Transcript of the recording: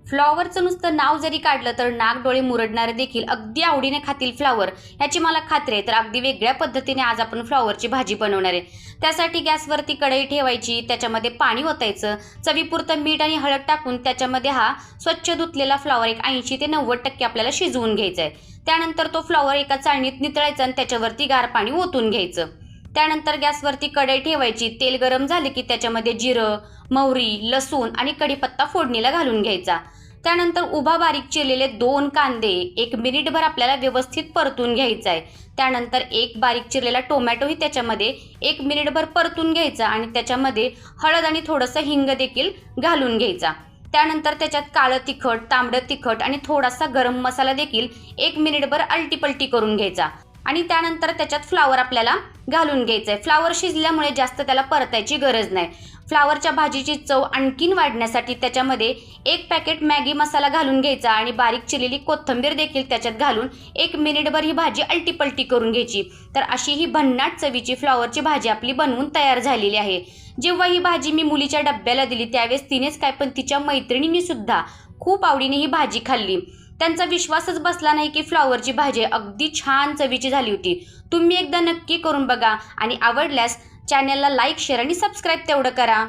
फ्लॉवरचं नुसतं नाव जरी काढलं तर नाक डोळे मुरडणारे देखील अगदी आवडीने खातील फ्लॉवर, याची मला खात्री आहे. तर अगदी वेगळ्या पद्धतीने आज आपण फ्लॉवरची भाजी बनवणार आहे. त्यासाठी गॅसवरती कढई ठेवायची, त्याच्यामध्ये पाणी ओतायचं, चवीपुरतं मीठ आणि हळद टाकून त्याच्यामध्ये हा स्वच्छ धुतलेला फ्लॉवर एक 80 ते 90% आपल्याला शिजवून घ्यायचा आहे. त्यानंतर तो फ्लॉवर एका चाळणीत नितळायचा आणि त्याच्यावरती गार पाणी ओतून घ्यायचं. त्यानंतर गॅसवरती कढई ठेवायची, तेल गरम झाले की त्याच्यामध्ये जिरं, मोहरी, लसूण आणि कढीपत्ता फोडणीला घालून घ्यायचा. त्यानंतर उभा बारीक चिरलेले 2 कांदे 1 मिनिटभर आपल्याला व्यवस्थित परतून घ्यायचा आहे. त्यानंतर एक बारीक चिरलेला टोमॅटोही त्याच्यामध्ये 1 मिनिटभर परतून घ्यायचा आणि त्याच्यामध्ये हळद आणि थोडंसं हिंग देखील घालून घ्यायचा. त्यानंतर त्याच्यात काळं तिखट, तांबडं तिखट आणि थोडासा गरम मसाला देखील 1 मिनिटभर आलटीपलटी करून घ्यायचा आणि त्यानंतर त्याच्यात फ्लॉवर आपल्याला घालून घ्यायचं आहे. फ्लॉवर शिजल्यामुळे जास्त त्याला परतायची गरज नाही. फ्लॉवरच्या भाजीची चव आणखीन वाढण्यासाठी त्याच्यामध्ये 1 पॅकेट मॅगी मसाला घालून घ्यायचा आणि बारीक चिरलेली कोथिंबीर देखील त्याच्यात घालून 1 मिनिटभर ही भाजी आलटीपलटी करून घ्यायची. तर अशी ही भन्नाट चवीची फ्लॉवरची भाजी आपली बनवून तयार झालेली आहे. जेव्हा ही भाजी मी मुलीच्या डब्याला दिली त्यावेळेस तिनेच काय पण तिच्या मैत्रिणींनी सुद्धा खूप आवडीने ही भाजी खाल्ली. त्यांचा विश्वासच बसला नाही की फ्लॉवरची भाजी अगदी छान चवीची झाली होती. तुम्ही एकदा नक्की करून बघा आणि आवडल्यास चॅनलला लाईक, शेअर आणि सबस्क्राईब तेवढं करा.